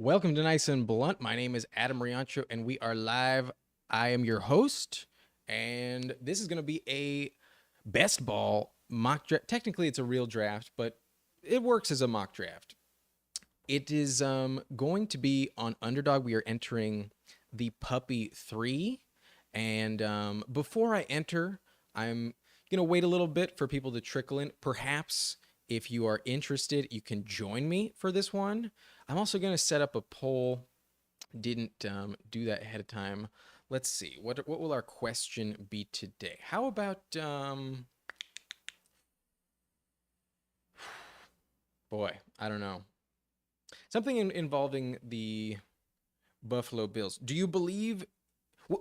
Welcome to Nice and Blunt. My name is Adam Riancho, and we are live. I am your host, and this is going to be a best ball mock draft. Technically, it's a real draft, but it works as a mock draft. It is going to be on Underdog. We are entering the Puppy 3. And before I enter, I'm going to wait a little bit for people to trickle in. Perhaps if you are interested, you can join me for this one. I'm also going to set up a poll. Didn't do that ahead of time. Let's see. What will our question be today? How about boy, I don't know. Something involving the Buffalo Bills. Do you believe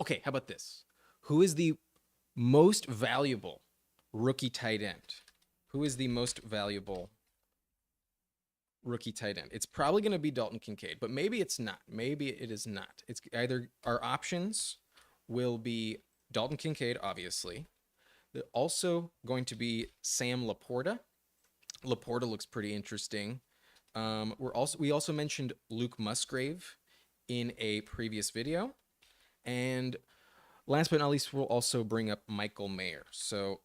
okay, how about this? Who is the most valuable rookie tight end? Who is the most valuable rookie tight end? It's probably going to be Dalton Kincaid, but maybe it's not. Maybe it is not. It's either our options will be Dalton Kincaid, obviously. They're also going to be Sam Laporta. Laporta looks pretty interesting. We also mentioned Luke Musgrave in a previous video, and last but not least, we'll also bring up Michael Mayer. So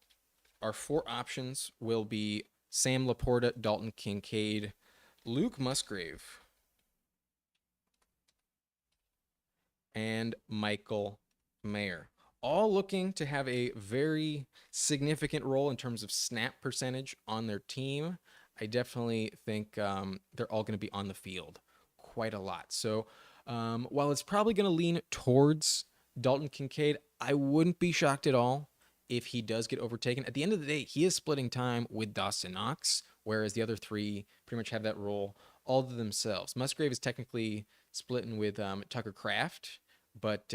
our four options will be Sam Laporta, Dalton Kincaid, Luke Musgrave, and Michael Mayer. All looking to have a very significant role in terms of snap percentage on their team. I definitely think they're all going to be on the field quite a lot. So while it's probably going to lean towards Dalton Kincaid, I wouldn't be shocked at all if he does get overtaken. At the end of the day, he is splitting time with Dawson Knox, whereas the other three pretty much have that role all to themselves. Musgrave is technically splitting with Tucker Kraft, but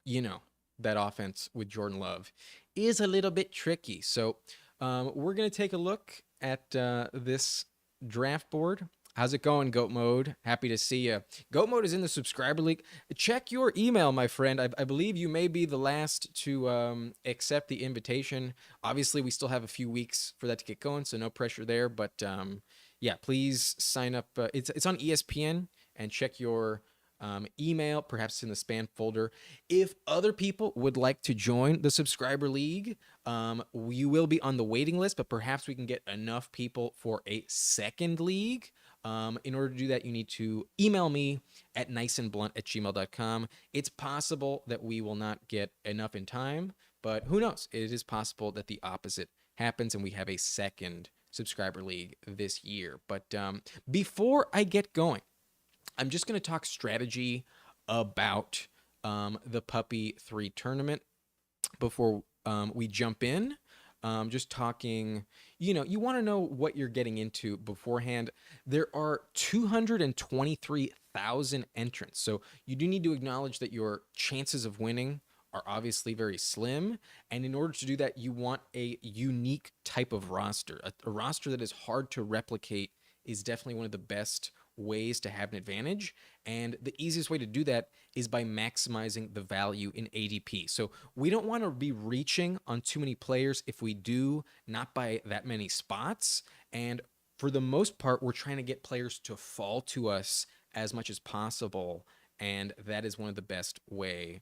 you know, that offense with Jordan Love is a little bit tricky. So we're going to take a look at this draft board. How's it going, Goat Mode? Happy to see you. Goat Mode is in the subscriber league. Check your email, my friend. I believe you may be the last to accept the invitation. Obviously, we still have a few weeks for that to get going, so no pressure there. But yeah, please sign up. It's on ESPN, and check your email, perhaps in the spam folder. If other people would like to join the subscriber league, you will be on the waiting list, but perhaps we can get enough people for a second league. In order to do that, you need to email me at niceandblunt@gmail.com. It's possible that we will not get enough in time, but who knows? It is possible that the opposite happens and we have a second subscriber league this year. But before I get going, I'm just going to talk strategy about the Puppy 3 tournament before we jump in. Just talking, you want to know what you're getting into beforehand. There are 223,000 entrants. So you do need to acknowledge that your chances of winning are obviously very slim. And in order to do that, you want a unique type of roster. A roster that is hard to replicate is definitely one of the best ways to have an advantage. And the easiest way to do that is by maximizing the value in ADP. So we don't want to be reaching on too many players. If we do, not by that many spots. And for the most part, we're trying to get players to fall to us as much as possible. And that is one of the best way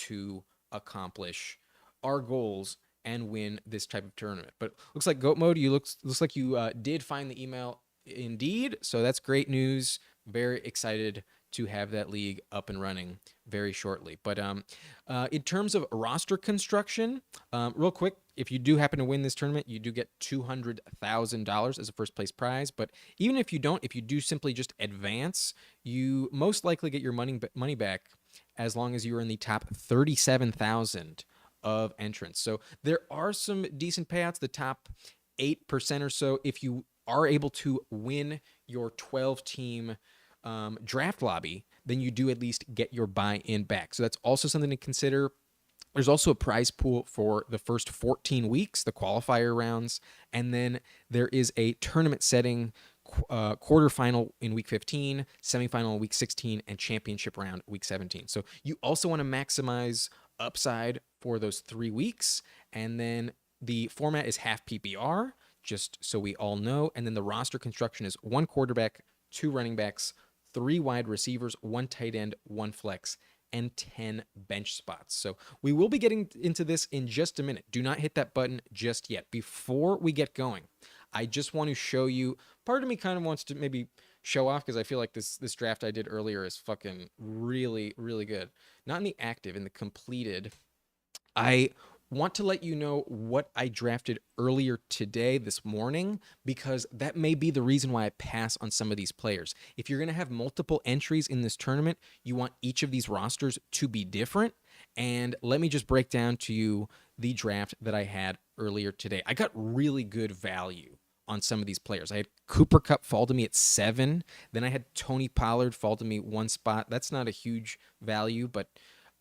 to accomplish our goals and win this type of tournament. But looks like Goat Mode, looks like you did find the email indeed. So that's great news. Very excited to have that league up and running very shortly. But in terms of roster construction, real quick, if you do happen to win this tournament, you do get $200,000 as a first place prize. But even if you don't, if you do simply just advance, you most likely get your money back as long as you are in the top 37,000 of entrants. So there are some decent payouts, the top 8% or so. If you are able to win your 12-team draft lobby, then you do at least get your buy-in back. So that's also something to consider. There's also a prize pool for the first 14 weeks, the qualifier rounds, and then there is a tournament setting quarterfinal in week 15, semifinal in week 16, and championship round week 17. So you also want to maximize upside for those 3 weeks, and then the format is half PPR, just so we all know. And then the roster construction is 1 quarterback, 2 running backs, 3 wide receivers, 1 tight end, 1 flex, and 10 bench spots. So we will be getting into this in just a minute. Do not hit that button just yet. Before we get going, I just want to show you. Part of me kind of wants to maybe show off because I feel like this draft I did earlier is fucking really, really good. Not in the active, in the completed. I want to let you know what I drafted earlier today, this morning, because that may be the reason why I pass on some of these players. If you're going to have multiple entries in this tournament, you want each of these rosters to be different. And let me just break down to you the draft that I had earlier today. I got really good value on some of these players. I had Cooper Kupp fall to me at 7. Then I had Tony Pollard fall to me 1 spot. That's not a huge value, but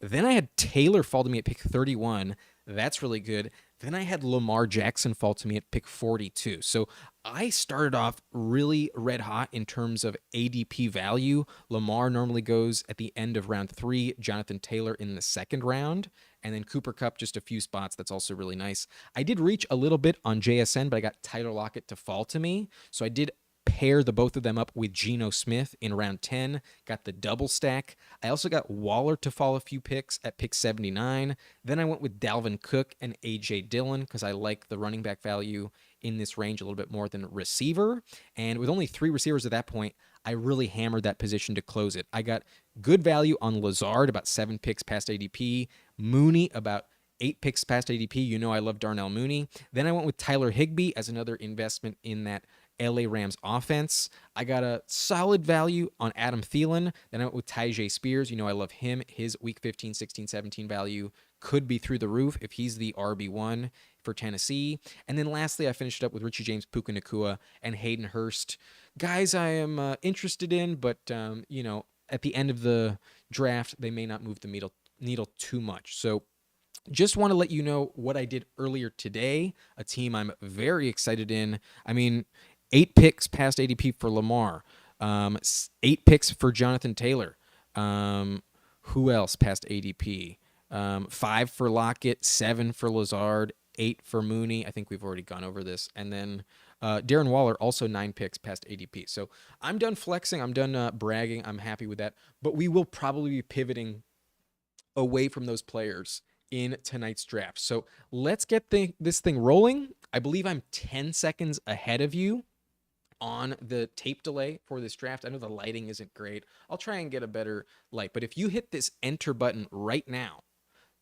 then I had Taylor fall to me at pick 31. That's really good. Then I had Lamar Jackson fall to me at pick 42. So I started off really red hot in terms of ADP value. Lamar normally goes at the end of round 3, Jonathan Taylor in the second round, and then Cooper Kupp just a few spots. That's also really nice. I did reach a little bit on JSN, but I got Tyler Lockett to fall to me. So I did pair the both of them up with Geno Smith in round 10, got the double stack. I also got Waller to fall a few picks at pick 79. Then I went with Dalvin Cook and A.J. Dillon because I like the running back value in this range a little bit more than receiver. And with only 3 receivers at that point, I really hammered that position to close it. I got good value on Lazard, about 7 picks past ADP. Mooney, about 8 picks past ADP. You know I love Darnell Mooney. Then I went with Tyler Higbee as another investment in that LA Rams offense. I got a solid value on Adam Thielen. Then I went with Tyjae Spears. You know I love him. His week 15, 16, 17 value could be through the roof if he's the RB1 for Tennessee. And then lastly, I finished up with Richie James, Puka Nacua, and Hayden Hurst. Guys I am interested in, but, at the end of the draft, they may not move the needle too much. So just want to let you know what I did earlier today, a team I'm very excited in. I mean, 8 picks past ADP for Lamar, 8 picks for Jonathan Taylor. Who else past ADP? 5 for Lockett, 7 for Lazard, 8 for Mooney. I think we've already gone over this. And then Darren Waller, also 9 picks past ADP. So I'm done flexing. I'm done bragging. I'm happy with that. But we will probably be pivoting away from those players in tonight's draft. So let's get this thing rolling. I believe I'm 10 seconds ahead of you on the tape delay for this draft. I know the lighting isn't great. I'll try and get a better light. But if you hit this enter button right now,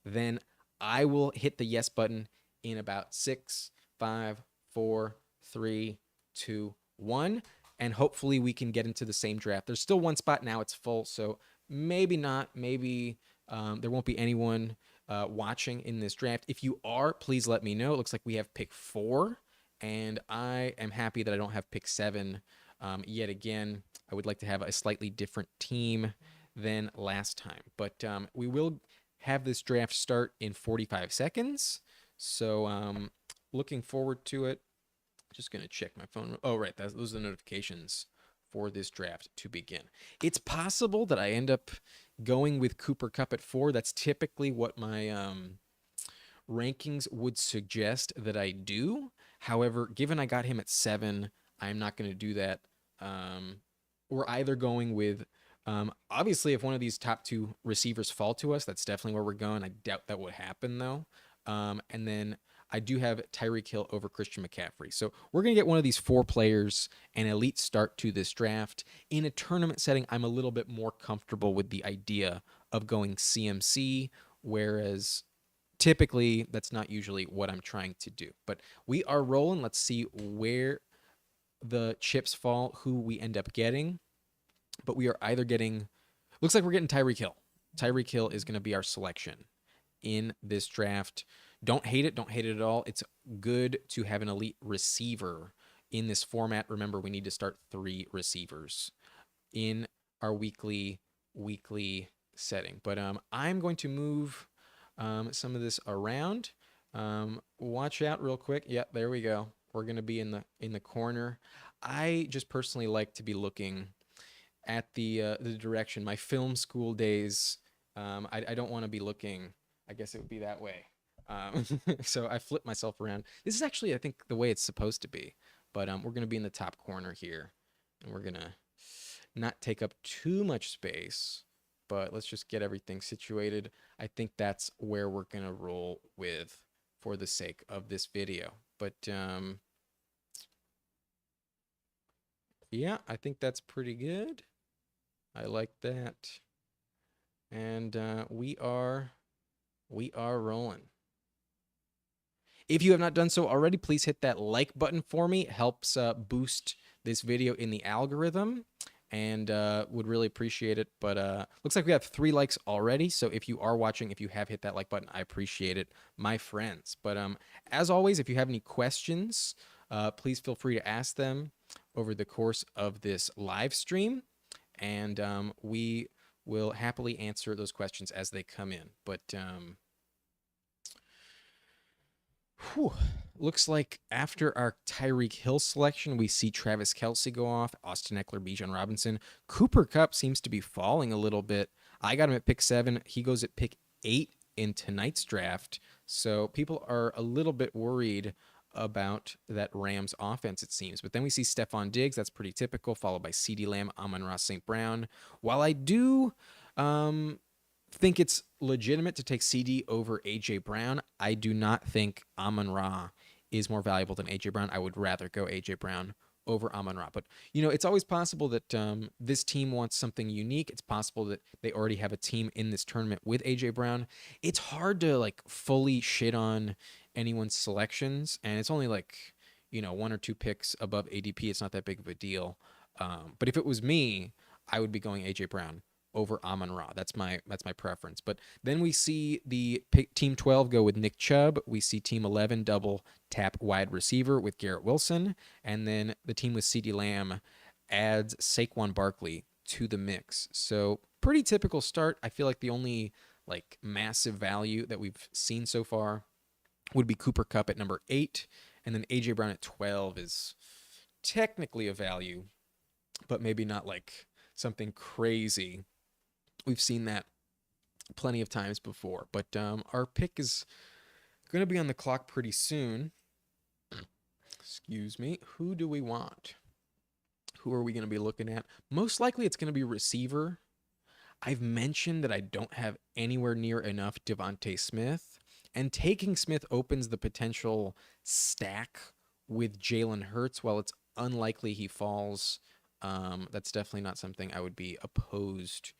then I will hit the yes button in about 6, 5, 4, 3, 2, 1. And hopefully we can get into the same draft. There's still 1 spot now. It's full. So maybe not. Maybe there won't be anyone watching in this draft. If you are, please let me know. It looks like we have pick 4. And I am happy that I don't have pick 7 yet again. I would like to have a slightly different team than last time. But we will have this draft start in 45 seconds. So looking forward to it. Just going to check my phone. Oh, right. Those are the notifications for this draft to begin. It's possible that I end up going with Cooper Kupp at 4. That's typically what my rankings would suggest that I do. However, given I got him at 7, I'm not going to do that. We're either going with, obviously, if one of these top 2 receivers fall to us, that's definitely where we're going. I doubt that would happen, though. And then I do have Tyreek Hill over Christian McCaffrey. So we're going to get one of these 4 players, an elite start to this draft. In a tournament setting, I'm a little bit more comfortable with the idea of going CMC, whereas typically that's not usually what I'm trying to do. But we are rolling. Let's see where the chips fall, who we end up getting. But we are either getting, looks like we're getting Tyreek Hill. Tyreek Hill is going to be our selection in this draft. Don't hate it. Don't hate it at all. It's good to have an elite receiver in this format. Remember, we need to start 3 receivers in our weekly setting. But I'm going to move some of this around. Watch out real quick. Yeah, there we go. We're going to be in the corner. I just personally like to be looking at the direction. My film school days, I don't want to be looking, I guess it would be that way. So I flip myself around. This is actually, I think, the way it's supposed to be. But we're going to be in the top corner here. And we're going to not take up too much space, but let's just get everything situated. I think that's where we're going to roll with for the sake of this video. But yeah, I think that's pretty good. I like that. And we are rolling. If you have not done so already, please hit that like button for me. It helps boost this video in the algorithm, and would really appreciate it. But looks like we have 3 likes already. So if you are watching, if you have hit that like button, I appreciate it, my friends. But as always, if you have any questions, please feel free to ask them over the course of this live stream, and we will happily answer those questions as they come in. But whew, looks like after our Tyreek Hill selection, we see Travis Kelce go off, Austin Eckler, Bijan Robinson. Cooper Kupp seems to be falling a little bit. I got him at pick 7. He goes at pick 8 in tonight's draft. So people are a little bit worried about that Rams offense, it seems. But then we see Stephon Diggs. That's pretty typical, followed by CeeDee Lamb, Amon-Ra St. Brown. While I do think it's legitimate to take CD over AJ Brown, I do not think Amon-Ra is more valuable than AJ Brown. I would rather go AJ Brown over Amon-Ra. But, it's always possible that this team wants something unique. It's possible that they already have a team in this tournament with AJ Brown. It's hard to fully shit on anyone's selections, and it's only 1 or 2 picks above ADP. It's not that big of a deal. But if it was me, I would be going AJ Brown over Amon-Ra. That's my preference. But then we see the Team 12 go with Nick Chubb. We see Team 11 double tap wide receiver with Garrett Wilson. And then the team with CeeDee Lamb adds Saquon Barkley to the mix. So pretty typical start. I feel like the only massive value that we've seen so far would be Cooper Kupp at number 8. And then AJ Brown at 12 is technically a value, but maybe not something crazy. We've seen that plenty of times before. But our pick is going to be on the clock pretty soon. Excuse me. Who do we want? Who are we going to be looking at? Most likely it's going to be receiver. I've mentioned that I don't have anywhere near enough Devontae Smith. And taking Smith opens the potential stack with Jalen Hurts. While it's unlikely he falls, that's definitely not something I would be opposed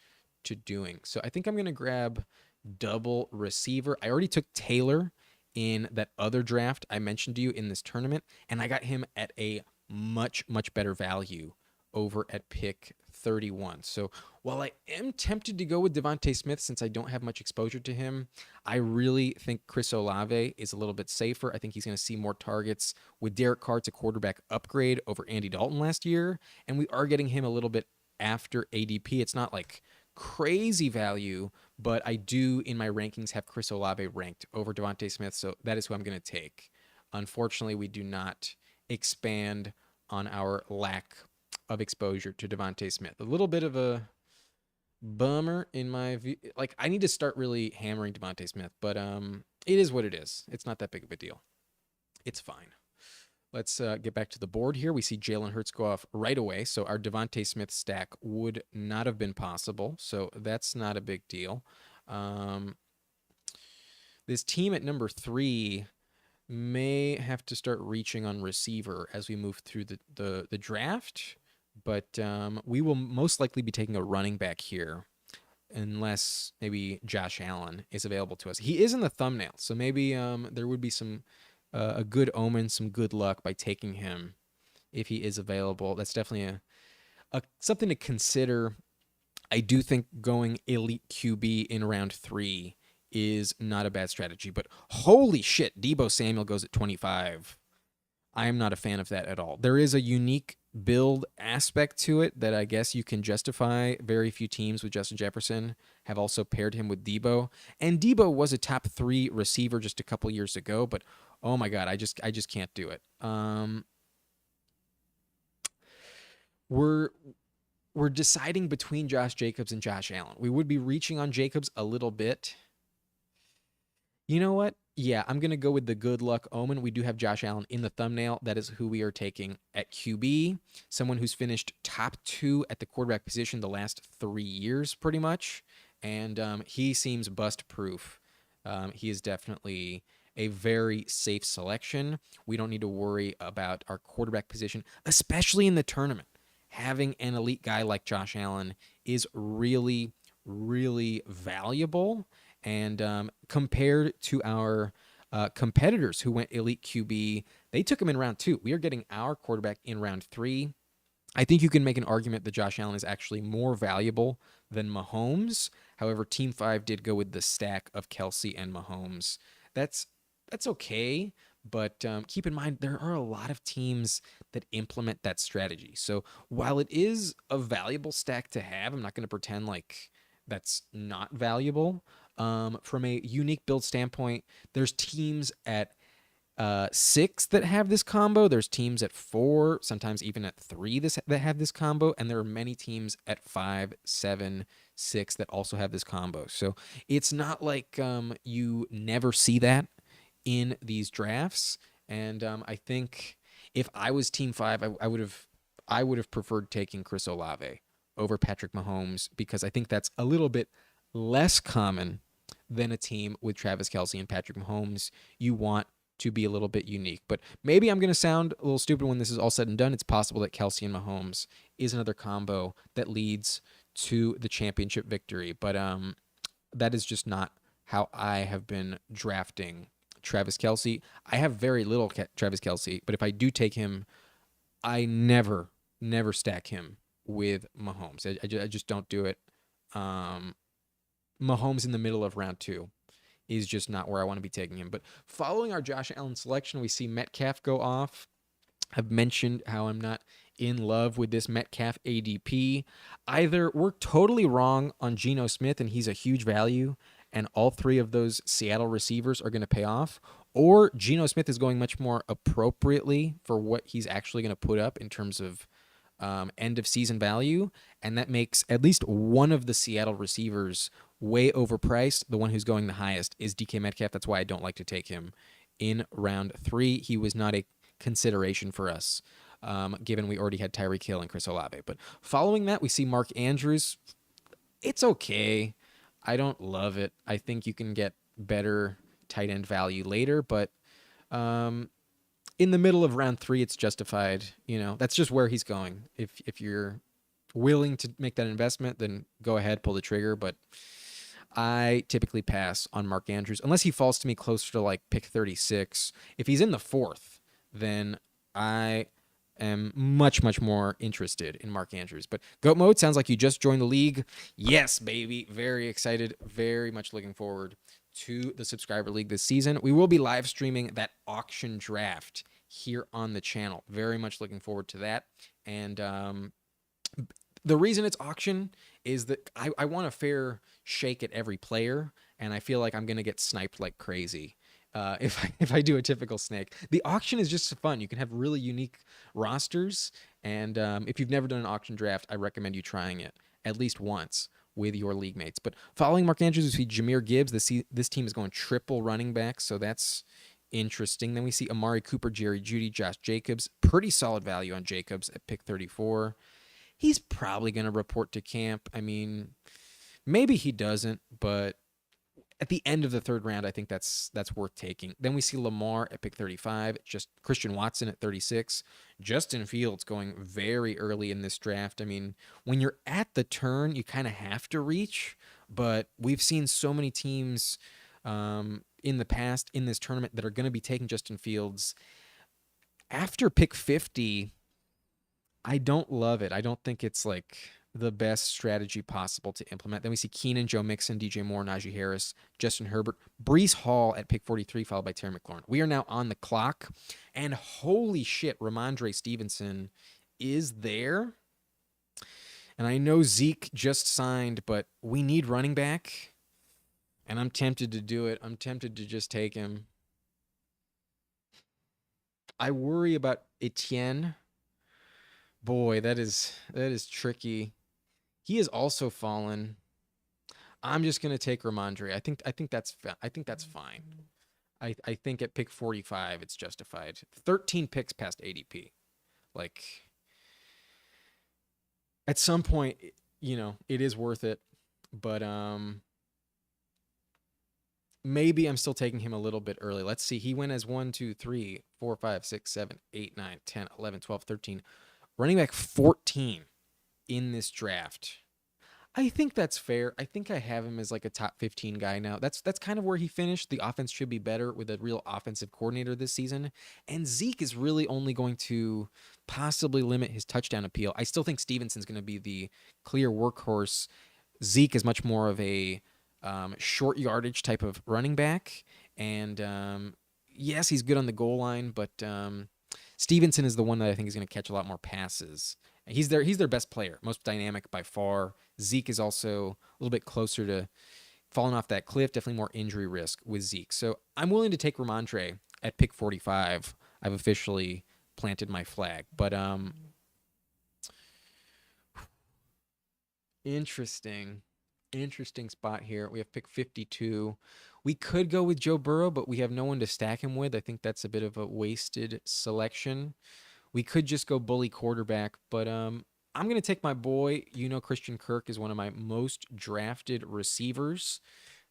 to doing. So I think I'm going to grab double receiver. I already took Taylor in that other draft I mentioned to you in this tournament, and I got him at a much, much better value over at pick 31. So while I am tempted to go with Devontae Smith since I don't have much exposure to him, I really think Chris Olave is a little bit safer. I think he's going to see more targets with Derek Carr. It's a quarterback upgrade over Andy Dalton last year, and we are getting him a little bit after ADP. It's not crazy value, but I do in my rankings have Chris Olave ranked over Devontae Smith, so that is who I'm going to take. Unfortunately, we do not expand on our lack of exposure to Devontae Smith. A little bit of a bummer in my view. I need to start really hammering Devontae Smith, but it is what it is. It's not that big of a deal. It's fine. Let's get back to the board here. We see Jalen Hurts go off right away, so our Devontae Smith stack would not have been possible, so that's not a big deal. This team at number 3 may have to start reaching on receiver as we move through the draft, but we will most likely be taking a running back here unless maybe Josh Allen is available to us. He is in the thumbnail, so maybe there would be some a good omen, some good luck by taking him if he is available. That's definitely a something to consider. I do think going elite QB in round 3 is not a bad strategy, but holy shit, Deebo Samuel goes at 25. I am not a fan of that at all. There is a unique build aspect to it that I guess you can justify. Very few teams with Justin Jefferson have also paired him with Deebo. And Deebo was a top 3 receiver just a couple years ago, but oh my God, I just can't do it. We're deciding between Josh Jacobs and Josh Allen. We would be reaching on Jacobs a little bit. You know what? Yeah, I'm going to go with the good luck omen. We do have Josh Allen in the thumbnail. That is who we are taking at QB. Someone who's finished top 2 at the quarterback position the last 3 years, pretty much. And he seems bust proof. He is definitely a very safe selection. We don't need to worry about our quarterback position, especially in the tournament. Having an elite guy like Josh Allen is really, really valuable. And compared to our competitors who went elite QB, they took him in round 2. We are getting our quarterback in round 3. I think you can make an argument that Josh Allen is actually more valuable than Mahomes. However, Team 5 did go with the stack of Kelsey and Mahomes. That's that's okay, but keep in mind there are a lot of teams that implement that strategy. So while it is a valuable stack to have, I'm not going to pretend like that's not valuable. From a unique build standpoint, there's teams at 6 that have this combo. There's teams at 4, sometimes even at 3 that have this combo, and there are many teams at 5, 7, 6 that also have this combo. So it's not like you never see that in these drafts. And I think if I was Team 5, I would have preferred taking Chris Olave over Patrick Mahomes because I think that's a little bit less common than a team with Travis Kelsey and Patrick Mahomes. You want to be a little bit unique. But maybe I'm going to sound a little stupid when this is all said and done. It's possible that Kelsey and Mahomes is another combo that leads to the championship victory. But that is just not how I have been drafting Travis Kelsey. I have very little Travis Kelsey, but if I do take him, I never stack him with Mahomes. I just don't do it. Um, Mahomes in the middle of round 2 is just not where I want to be taking him. But following our Josh Allen selection, we see Metcalf go off. I've mentioned how I'm not in love with this Metcalf ADP. Either we're totally wrong on Geno Smith and he's a huge value, and all 3 of those Seattle receivers are going to pay off, or Geno Smith is going much more appropriately for what he's actually going to put up in terms of end of season value, and that makes at least one of the Seattle receivers way overpriced. The one who's going the highest is DK Metcalf. That's why I don't like to take him in round 3. He was not a consideration for us, given we already had Tyreek Hill and Chris Olave. But following that, we see Mark Andrews. It's okay. I don't love it. I think you can get better tight end value later, but um, in the middle of round 3, it's justified. That's just where he's going. If you're willing to make that investment, then go ahead, pull the trigger. But I typically pass on Mark Andrews unless he falls to me closer to like pick 36. If he's in the 4th, then I am much more interested in Mark Andrews. But Goat Mode sounds like you just joined the league. Yes, baby. Very excited. Very much looking forward to the subscriber league this season. We will be live streaming that auction draft here on the channel. Very much looking forward to that. And the reason it's auction is that I want a fair shake at every player, and I feel like I'm gonna get sniped like crazy if I do a typical snake. The auction is just fun. You can have really unique rosters, and if you've never done an auction draft, I recommend you trying it at least once with your league mates. But following Mark Andrews, we see Jahmyr Gibbs. This team is going triple running back, so that's interesting. Then we see Amari Cooper, Jerry Jeudy, Josh Jacobs. Pretty solid value on Jacobs at pick 34. He's probably going to report to camp. I mean, maybe he doesn't, but at the end of the 3rd round, I think that's worth taking. Then we see Lamar at pick 35, just Christian Watson at 36, Justin Fields going very early in this draft. I mean, when you're at the turn, you kind of have to reach, but we've seen so many teams in the past in this tournament that are going to be taking Justin Fields after pick 50. I don't love it. I don't think it's like the best strategy possible to implement. Then we see Keenan, Joe Mixon, DJ Moore, Najee Harris, Justin Herbert, Breece Hall at pick 43, followed by Terry McLaurin. We are now on the clock, and holy shit, Ramondre Stevenson is there. And I know Zeke just signed, but we need running back, and I'm tempted to do it. I'm tempted to just take him. I worry about Etienne. Boy, that is tricky. He has also fallen. I'm just gonna take Ramondre. I think that's fine. I think at pick 45, it's justified. 13 picks past ADP. Like, at some point, it is worth it. But maybe I'm still taking him a little bit early. Let's see. He went as 1, 2, 3, 4, 5, 6, 7, 8, 9, 10, 11, 12, 13. Running back 14 in this draft. I think that's fair. I think I have him as like a top 15 guy now. That's kind of where he finished. The offense should be better with a real offensive coordinator this season. And Zeke is really only going to possibly limit his touchdown appeal. I still think Stevenson's going to be the clear workhorse. Zeke is much more of a short yardage type of running back. And yes, he's good on the goal line, but Stevenson is the one that I think is going to catch a lot more passes. He's their best player, most dynamic by far. Zeke is also a little bit closer to falling off that cliff, definitely more injury risk with Zeke. So I'm willing to take Ramondre at pick 45. I've officially planted my flag. But interesting. Interesting spot here. We have pick 52. We could go with Joe Burrow, but we have no one to stack him with. I think that's a bit of a wasted selection. We could just go bully quarterback, but I'm going to take my boy. Christian Kirk is one of my most drafted receivers,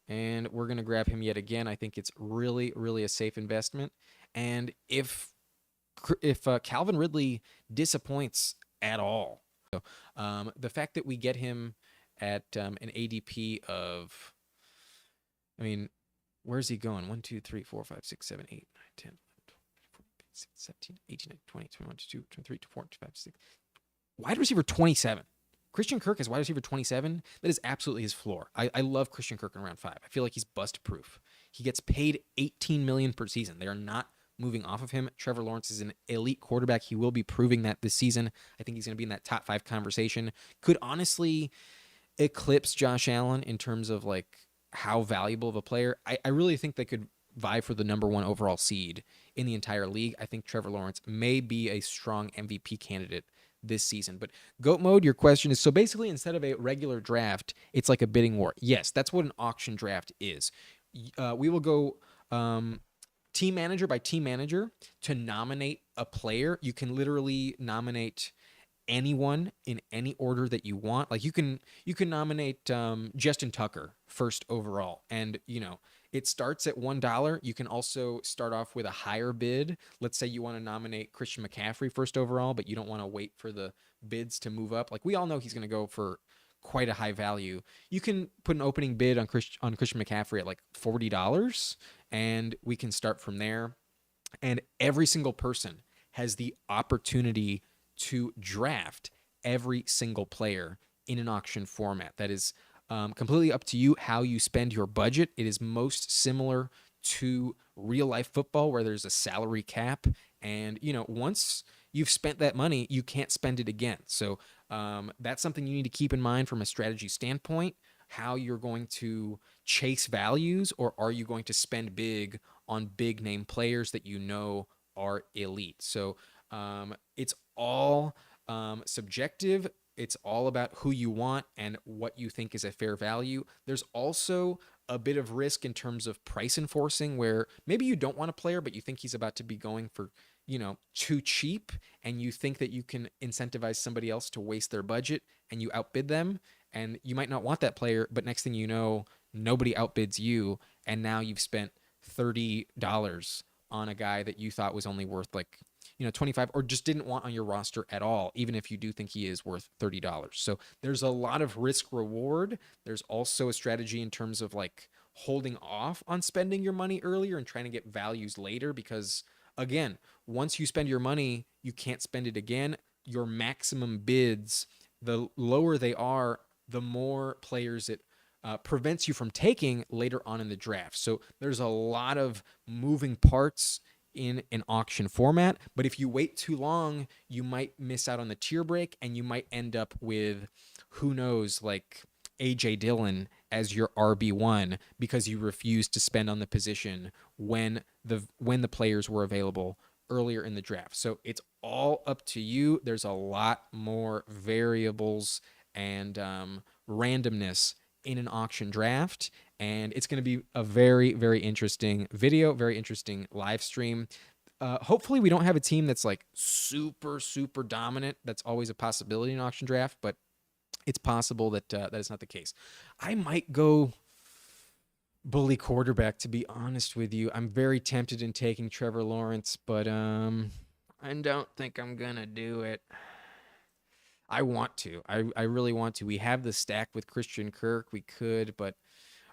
and we're going to grab him yet again. I think it's really, really a safe investment. And if Calvin Ridley disappoints at all, the fact that we get him at an ADP of, I mean, where's he going? 1, 2, 3, 4, 5, 6, 7, 8, 9, 10, 17, 18, 20, 21, 22, 23, 24, 25, 26. Wide receiver 27. Christian Kirk is wide receiver 27. That is absolutely his floor. I love Christian Kirk in round 5. I feel like he's bust proof. He gets paid $18 million per season. They are not moving off of him. Trevor Lawrence is an elite quarterback. He will be proving that this season. I think he's going to be in that top 5 conversation. Could honestly eclipse Josh Allen in terms of like how valuable of a player. I really think they could vie for the number 1 overall seed in the entire league. I think Trevor Lawrence may be a strong MVP candidate this season. But GOAT mode, your question is, so basically instead of a regular draft, it's like a bidding war. Yes, that's what an auction draft is. We will go team manager by team manager to nominate a player. You can literally nominate anyone in any order that you want. Like you can nominate Justin Tucker first overall, and it starts at $1. You can also start off with a higher bid. Let's say you want to nominate Christian McCaffrey first overall, but you don't want to wait for the bids to move up. Like we all know he's going to go for quite a high value. You can put an opening bid on Christian McCaffrey at like $40, and we can start from there. And every single person has the opportunity to draft every single player in an auction format. That is completely up to you how you spend your budget. It is most similar to real life football where there's a salary cap. And, once you've spent that money, you can't spend it again. So that's something you need to keep in mind from a strategy standpoint, how you're going to chase values, or are you going to spend big on big name players that are elite. So it's all subjective. It's all about who you want and what you think is a fair value. There's also a bit of risk in terms of price enforcing where maybe you don't want a player, but you think he's about to be going for, too cheap, and you think that you can incentivize somebody else to waste their budget and you outbid them, and you might not want that player, but next thing you know, nobody outbids you, and now you've spent $30 on a guy that you thought was only worth like 25, or just didn't want on your roster at all, even if you do think he is worth $30. So there's a lot of risk reward. There's also a strategy in terms of like holding off on spending your money earlier and trying to get values later, because again, once you spend your money, you can't spend it again. Your maximum bids, the lower they are, the more players it prevents you from taking later on in the draft. So there's a lot of moving parts in an auction format, but if you wait too long, you might miss out on the tier break, and you might end up with, who knows, like AJ Dillon as your RB1 because you refused to spend on the position when the players were available earlier in the draft. So it's all up to you. There's a lot more variables and randomness in an auction draft. And it's going to be a very, very interesting video, very interesting live stream. Hopefully, we don't have a team that's like super, super dominant. That's always a possibility in an auction draft, but it's possible that that is not the case. I might go bully quarterback, to be honest with you. I'm very tempted in taking Trevor Lawrence, but I don't think I'm gonna do it. I want to. I really want to. We have the stack with Christian Kirk. We could, but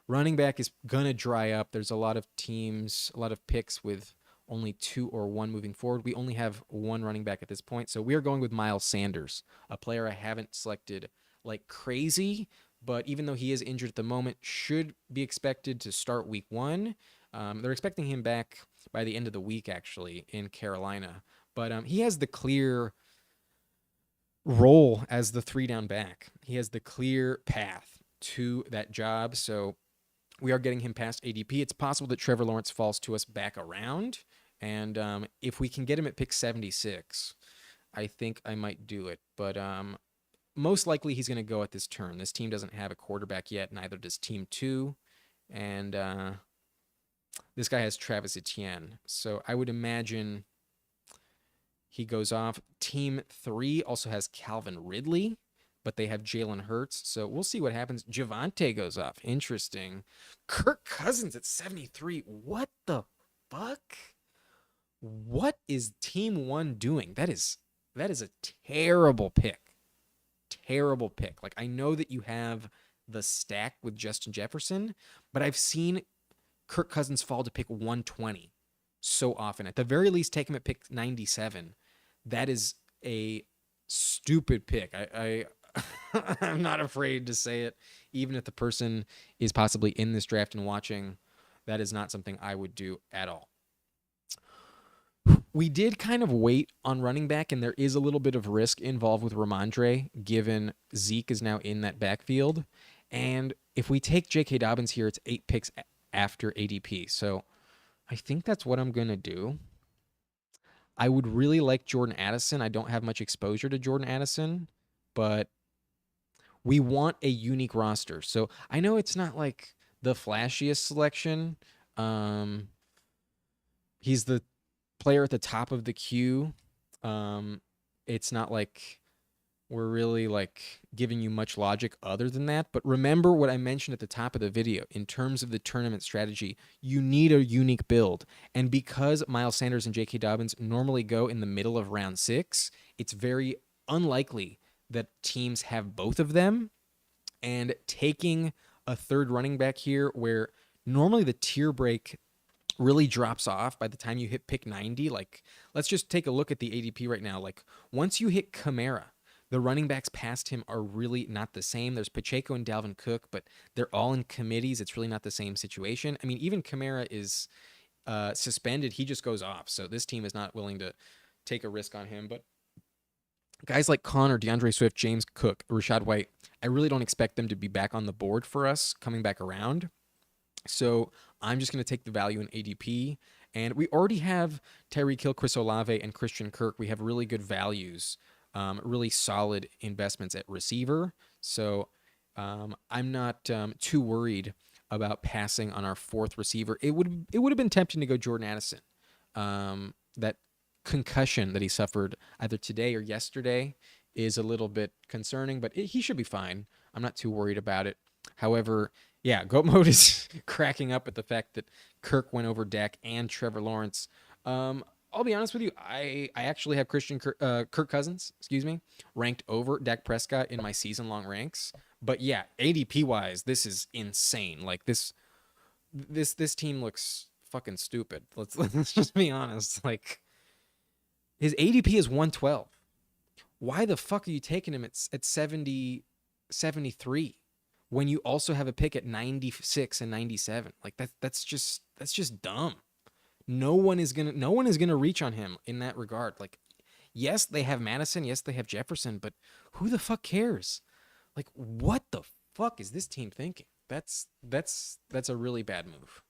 running back is gonna dry up. There's a lot of teams, a lot of picks with only 2 or 1 moving forward. We only have 1 running back at this point, so we are going with Miles Sanders, a player I haven't selected like crazy, but even though he is injured at the moment, should be expected to start week 1. They're expecting him back by the end of the week, actually, in Carolina. But he has the clear role as the 3-down back. He has the clear path to that job. So we are getting him past ADP. It's possible that Trevor Lawrence falls to us back around. And if we can get him at pick 76, I think I might do it. But most likely he's going to go at this turn. This team doesn't have a quarterback yet. Neither does Team 2. And this guy has Travis Etienne. So I would imagine he goes off. Team 3 also has Calvin Ridley, but they have Jalen Hurts. So we'll see what happens. Javonte goes off. Interesting. Kirk Cousins at 73. What the fuck? What is Team 1 doing? That is a terrible pick. Terrible pick. Like, I know that you have the stack with Justin Jefferson, but I've seen Kirk Cousins fall to pick 120 so often. At the very least, take him at pick 97. That is a stupid pick. I'm not afraid to say it, even if the person is possibly in this draft and watching. That is not something I would do at all. We did kind of wait on running back, and there is a little bit of risk involved with Ramondre, given Zeke is now in that backfield. And if we take J.K. Dobbins here, it's 8 picks after ADP. So I think that's what I'm going to do. I would really like Jordan Addison. I don't have much exposure to Jordan Addison, but we want a unique roster. So I know it's not like the flashiest selection. He's the player at the top of the queue. It's not like we're really like giving you much logic other than that. But remember what I mentioned at the top of the video. In terms of the tournament strategy, you need a unique build. And because Miles Sanders and J.K. Dobbins normally go in the middle of round 6, it's very unlikely that teams have both of them. And taking a third running back here where normally the tier break really drops off by the time you hit pick 90. Like, let's just take a look at the ADP right now. Like, once you hit Kamara, the running backs past him are really not the same. There's Pacheco and Dalvin Cook, but they're all in committees. It's really not the same situation. I mean, even Kamara is suspended. He just goes off. So this team is not willing to take a risk on him. But guys like Connor, DeAndre Swift, James Cook, Rachaad White, I really don't expect them to be back on the board for us coming back around. So I'm just going to take the value in ADP. And we already have Tyreek Hill, Chris Olave, and Christian Kirk. We have really good values, really solid investments at receiver. So I'm not too worried about passing on our 4th receiver. It would have been tempting to go Jordan Addison. That concussion that he suffered either today or yesterday is a little bit concerning, but he should be fine. I'm not too worried about it. However, yeah, Goat Mode is cracking up at the fact that Kirk went over Dak and Trevor Lawrence. I'll be honest with you. I actually have Kirk Cousins, ranked over Dak Prescott in my season-long ranks. But yeah, ADP-wise, this is insane. Like, this team looks fucking stupid. Let's just be honest. Like, his ADP is 112. Why the fuck are you taking him at 73 when you also have a pick at 96 and 97? Like, that's just dumb. No one is gonna reach on him in that regard. Like, yes, they have Madison, yes, they have Jefferson, but who the fuck cares? Like, what the fuck is this team thinking? That's a really bad move.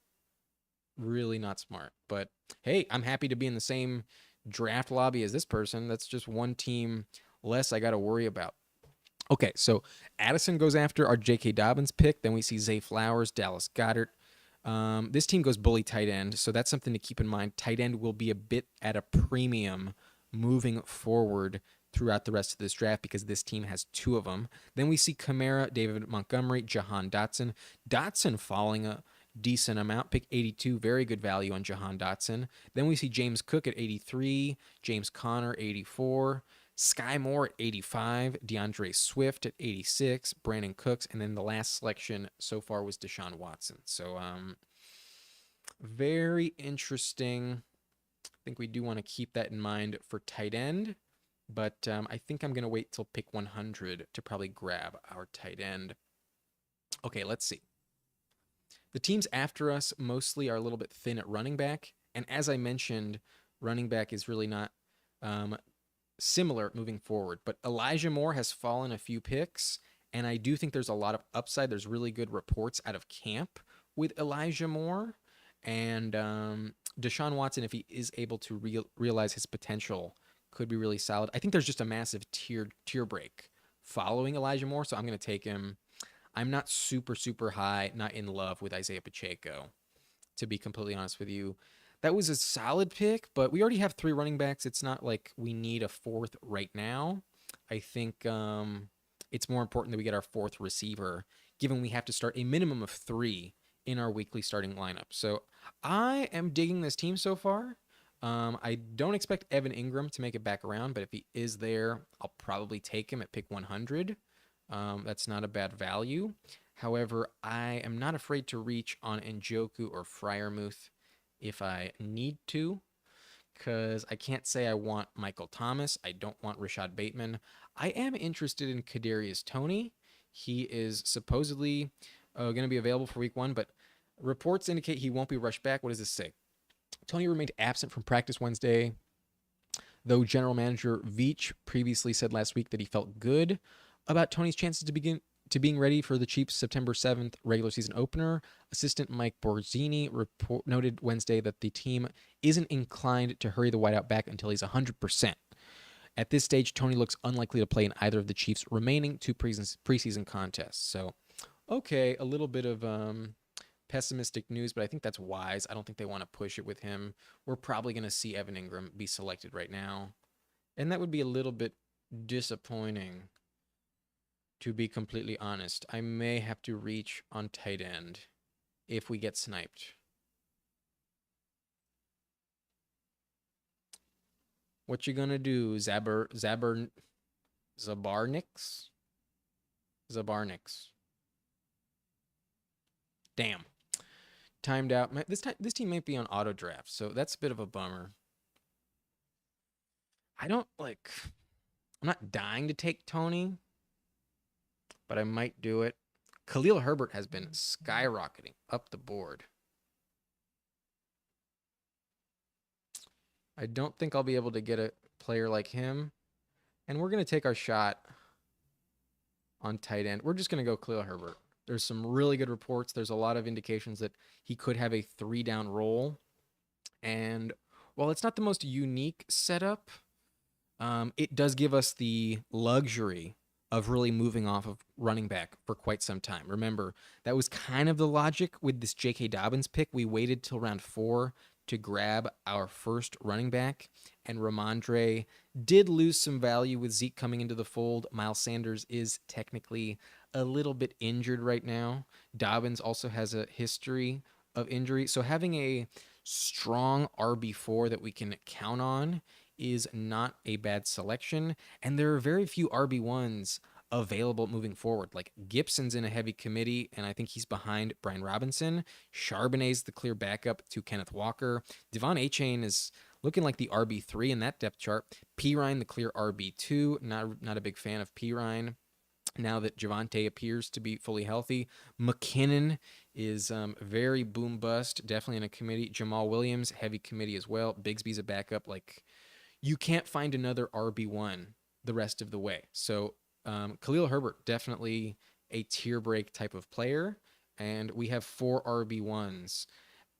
Really not smart. But hey, I'm happy to be in the same draft lobby as this person. That's just one team less I got to worry about. Okay, so Addison goes after our J.K. Dobbins pick. Then we see Zay Flowers, Dallas Goddard. This team goes bully tight end, so that's something to keep in mind. Tight end will be a bit at a premium moving forward throughout the rest of this draft because this team has two of them. Then we see Kamara, David Montgomery, Jahan Dotson. Dotson falling a decent amount, pick 82, very good value on Jahan Dotson. Then we see James Cook at 83, James Conner 84. Sky Moore at 85, DeAndre Swift at 86, Brandon Cooks, and then the last selection so far was Deshaun Watson. So, very interesting. I think we do want to keep that in mind for tight end, but I think I'm going to wait till pick 100 to probably grab our tight end. Okay, let's see. The teams after us mostly are a little bit thin at running back, and as I mentioned, running back is really not similar moving forward. But Elijah Moore has fallen a few picks, and I do think there's a lot of upside. There's really good reports out of camp with Elijah Moore. And Deshaun Watson, if he is able to realize his potential, could be really solid. I think there's just a massive tier break following Elijah Moore, so I'm going to take him. I'm not super high, not in love with Isaiah Pacheco, to be completely honest with you. That was a solid pick, but we already have three running backs. It's not like we need a fourth right now. I think it's more important that we get our fourth receiver, given we have to start a minimum of three in our weekly starting lineup. So I am digging this team so far. I don't expect Evan Ingram to make it back around, but if he is there, I'll probably take him at pick 100. That's not a bad value. However, I am not afraid to reach on Njoku or Freiermuth if I need to, because I can't say I want Michael Thomas. I don't want Rashad Bateman. I am interested in Kadarius Toney. He is supposedly going to be available for week 1, but reports indicate he won't be rushed back. What does this say? Toney remained absent from practice Wednesday, though general manager Veach previously said last week that he felt good about Toney's chances to being ready for the Chiefs' September 7th regular season opener. Assistant Mike Borzini noted Wednesday that the team isn't inclined to hurry the wideout back until he's 100%. At this stage, Toney looks unlikely to play in either of the Chiefs' remaining two preseason contests. So, okay, a little bit of pessimistic news, but I think that's wise. I don't think they want to push it with him. We're probably going to see Evan Ingram be selected right now, and that would be a little bit disappointing, to be completely honest. I may have to reach on tight end if we get sniped. What you gonna do, Zabarnix? Damn. Timed out. This team might be on auto draft, so that's a bit of a bummer. I'm not dying to take Toney, but I might do it. Khalil Herbert has been skyrocketing up the board. I don't think I'll be able to get a player like him. And we're going to take our shot on tight end. We're just going to go Khalil Herbert. There's some really good reports. There's a lot of indications that he could have a 3-down role. And while it's not the most unique setup, it does give us the luxury of really moving off of running back for quite some time. Remember, that was kind of the logic with this J.K. Dobbins pick. We waited till round 4 to grab our first running back, and Ramondre did lose some value with Zeke coming into the fold. Miles Sanders is technically a little bit injured right now. Dobbins also has a history of injury, so having a strong RB4 that we can count on is not a bad selection, and there are very few RB1s available moving forward. Like Gibson's in a heavy committee, and I think he's behind Brian Robinson. Charbonnet's the clear backup to Kenneth Walker. Devon Achane is looking like the RB3 in that depth chart. Pirine, the clear RB2. Not a big fan of Pirine now that Javonte appears to be fully healthy. McKinnon is very boom bust, definitely in a committee. Jamal Williams, heavy committee as well. Bigsby's a backup. Like, you can't find another RB1 the rest of the way. So Khalil Herbert, definitely a tier break type of player. And we have 4 RB1s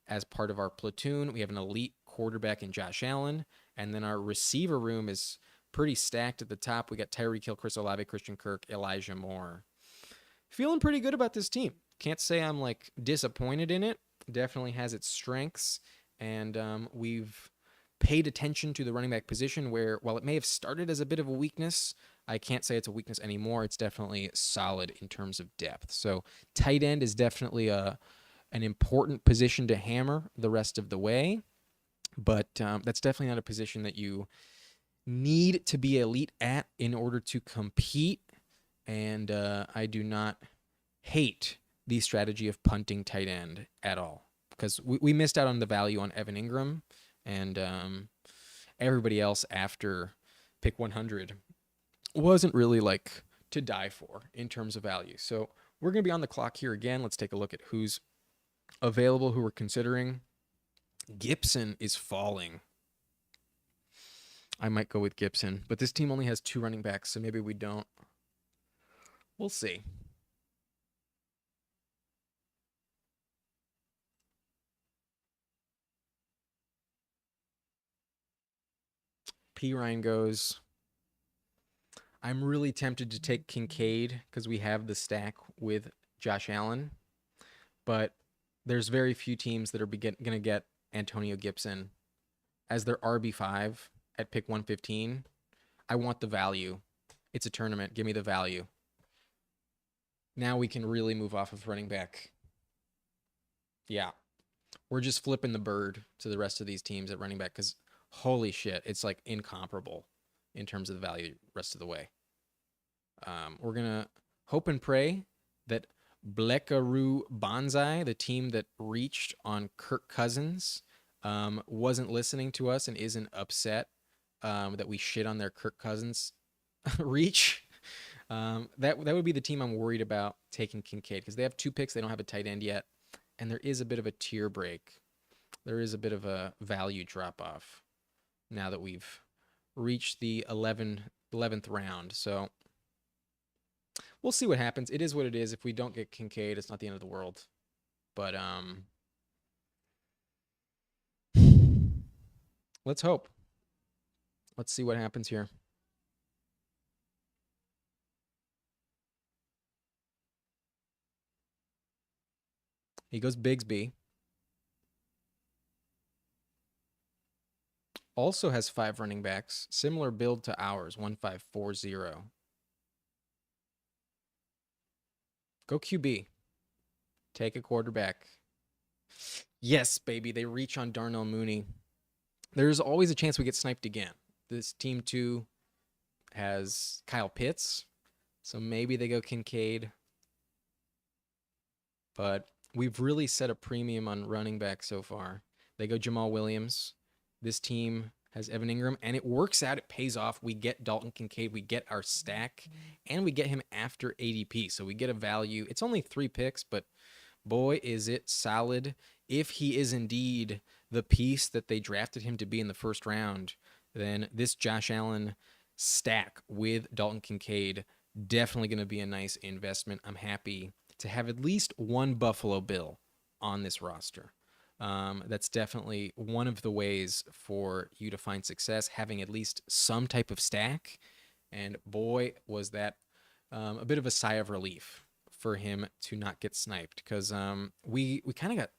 as part of our platoon. We have an elite quarterback in Josh Allen. And then our receiver room is pretty stacked at the top. We got Tyreek Hill, Chris Olave, Christian Kirk, Elijah Moore. Feeling pretty good about this team. Can't say I'm like disappointed in it. Definitely has its strengths, and we've paid attention to the running back position where, while it may have started as a bit of a weakness, I can't say it's a weakness anymore. It's definitely solid in terms of depth. So tight end is definitely an important position to hammer the rest of the way, but that's definitely not a position that you need to be elite at in order to compete. And I do not hate the strategy of punting tight end at all, because we missed out on the value on Evan Ingram, and everybody else after pick 100 wasn't really like to die for in terms of value. So we're going to be on the clock here again. Let's take a look at who's available, who we're considering. Gibson is falling. I might go with Gibson, but this team only has 2 running backs, so maybe we don't. We'll see. P. Ryan goes. I'm really tempted to take Kincaid because we have the stack with Josh Allen, but there's very few teams that are going to get Antonio Gibson as their RB5 at pick 115. I want the value. It's a tournament. Give me the value. Now we can really move off of running back. Yeah. We're just flipping the bird to the rest of these teams at running back because holy shit, it's like incomparable in terms of the value rest of the way. We're going to hope and pray that Blekaroo Banzai, the team that reached on Kirk Cousins, wasn't listening to us and isn't upset that we shit on their Kirk Cousins reach. That would be the team I'm worried about taking Kincaid, because they have 2 picks. They don't have a tight end yet, and there is a bit of a tier break. There is a bit of a value drop-off now that we've reached the 11th round. So we'll see what happens. It is what it is. If we don't get Kincaid, it's not the end of the world. But let's hope. Let's see what happens here. He goes Bigsby. Also has 5 running backs. Similar build to ours, 1540. Go QB. Take a quarterback. Yes, baby. They reach on Darnell Mooney. There's always a chance we get sniped again. This team 2 has Kyle Pitts, so maybe they go Kincaid. But we've really set a premium on running back so far. They go Jamal Williams. This team has Evan Ingram, and it works out. It pays off. We get Dalton Kincaid. We get our stack, and we get him after ADP. So we get a value. It's only 3 picks, but boy, is it solid. If he is indeed the piece that they drafted him to be in the first round, then this Josh Allen stack with Dalton Kincaid definitely going to be a nice investment. I'm happy to have at least one Buffalo Bill on this roster. That's definitely one of the ways for you to find success, having at least some type of stack. And boy, was that a bit of a sigh of relief for him to not get sniped, because we kind of got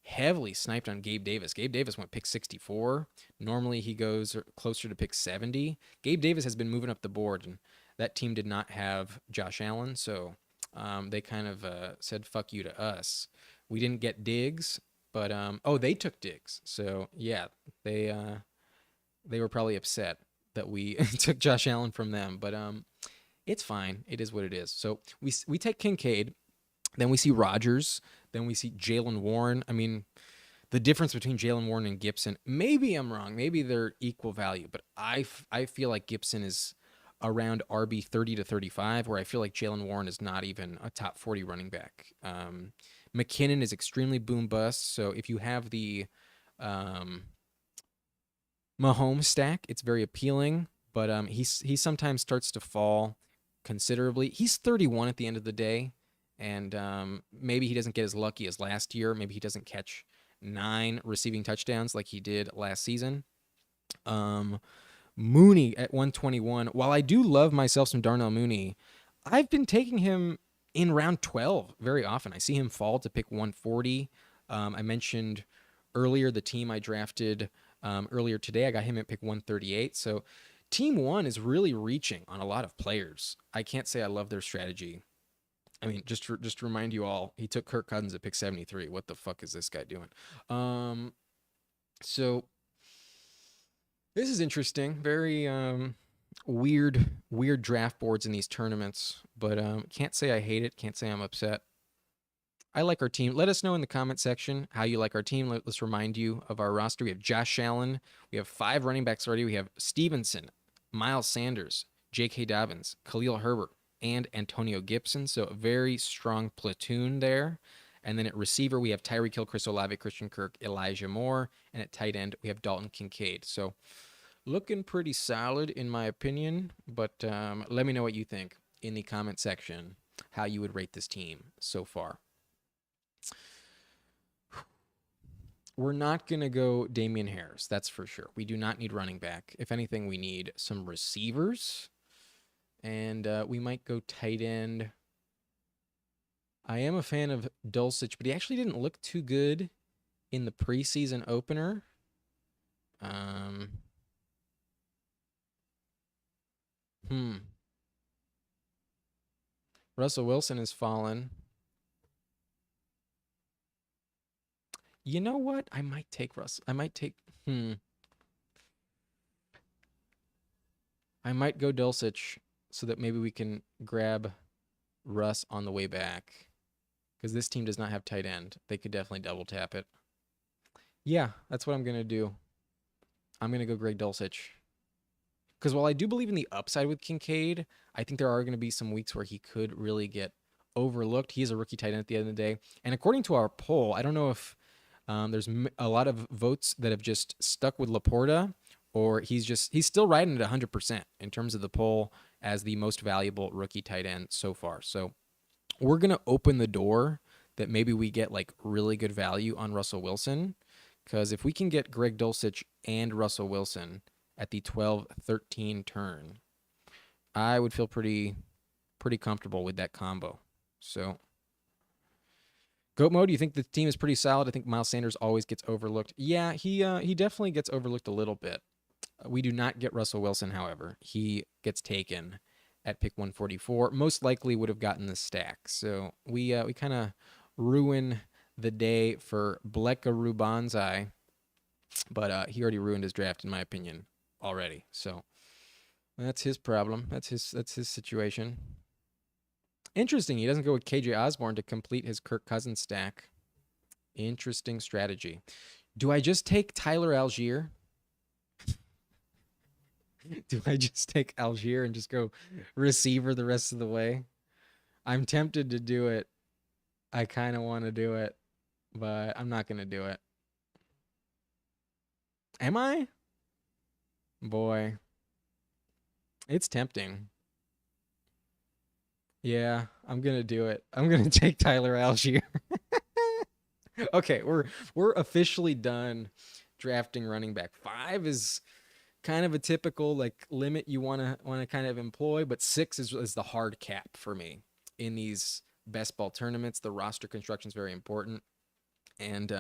heavily sniped on Gabe Davis. Gabe Davis went pick 64. Normally he goes closer to pick 70. Gabe Davis has been moving up the board, and that team did not have Josh Allen, so they kind of said fuck you to us. We didn't get Diggs, but they took Diggs. So yeah, they were probably upset that we took Josh Allen from them, but it's fine. It is what it is. So we take Kincaid, then we see Rodgers, then we see Jaylen Warren. I mean, the difference between Jaylen Warren and Gibson, maybe I'm wrong. Maybe they're equal value, but I feel like Gibson is around RB 30 to 35, where I feel like Jaylen Warren is not even a top 40 running back. McKinnon is extremely boom bust. So if you have the Mahomes stack, it's very appealing, but he sometimes starts to fall considerably. He's 31 at the end of the day, and maybe he doesn't get as lucky as last year. Maybe he doesn't catch 9 receiving touchdowns like he did last season. Mooney at 121. While I do love myself some Darnell Mooney, I've been taking him in round 12 very often. I see him fall to pick 140. I mentioned earlier the team I drafted earlier today. I got him at pick 138. So team one is really reaching on a lot of players. I can't say I love their strategy. I mean, just to remind you all, he took Kirk Cousins at pick 73. What the fuck is this guy doing? So this is interesting. Very weird draft boards in these tournaments, but can't say I hate it. Can't say I'm upset. I like our team. Let us know in the comment section how you like our team. Let's remind you of our roster. We have Josh Allen. We have 5 running backs already. We have Stevenson, Miles Sanders, J.K. Dobbins, Khalil Herbert, and Antonio Gibson. So a very strong platoon there. And then at receiver, we have Tyreek Hill, Chris Olave, Christian Kirk, Elijah Moore. And at tight end, we have Dalton Kincaid. So looking pretty solid in my opinion. But let me know what you think in the comment section, how you would rate this team so far. We're not going to go Damian Harris, that's for sure. We do not need running back. If anything, we need some receivers. And we might go tight end. I am a fan of Dulcich, but he actually didn't look too good in the preseason opener. Russell Wilson has fallen. You know what? I might take Russ. I might go Dulcich so that maybe we can grab Russ on the way back. Because this team does not have tight end. They could definitely double tap it. Yeah, that's what I'm going to do. I'm going to go Greg Dulcich. Because while I do believe in the upside with Kincaid, I think there are going to be some weeks where he could really get overlooked. He is a rookie tight end at the end of the day. And according to our poll, I don't know if there's a lot of votes that have just stuck with Laporta, or he's still riding at 100% in terms of the poll as the most valuable rookie tight end so far. So we're going to open the door that maybe we get like really good value on Russell Wilson. Because if we can get Greg Dulcich and Russell Wilson at the 12-13 turn, I would feel pretty comfortable with that combo. So Goat Mode, you think the team is pretty solid? I think Miles Sanders always gets overlooked. Yeah, he definitely gets overlooked a little bit. We do not get Russell Wilson, however. He gets taken at pick 144. Most likely would have gotten the stack. So we kind of ruin the day for Blekaru Banzai. But he already ruined his draft, in my opinion, already. So that's his problem. That's his situation. Interesting. He doesn't go with KJ Osborne to complete his Kirk Cousins stack. Interesting strategy. Do I just take Tyler Algier? Do I just take Algier and just go receiver the rest of the way? I'm tempted to do it. I kind of want to do it, but I'm not going to do it. Am I? Boy. It's tempting. Yeah, I'm going to do it. I'm going to take Tyler Algier. Okay, we're officially done drafting running back. 5 is kind of a typical like limit you want to kind of employ, but 6 is the hard cap for me in these best ball tournaments. The roster construction is very important. And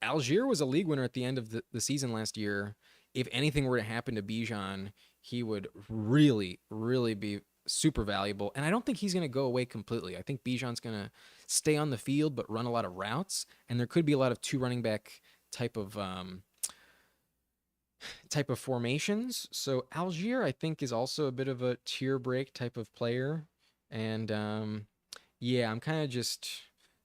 Algier was a league winner at the end of the season last year. If anything were to happen to Bijan, he would really, really be super valuable. And I don't think he's going to go away completely. I think Bijan's going to stay on the field but run a lot of routes. And there could be a lot of 2 running back type of formations. So Algier, I think, is also a bit of a tier break type of player. And yeah, I'm kind of just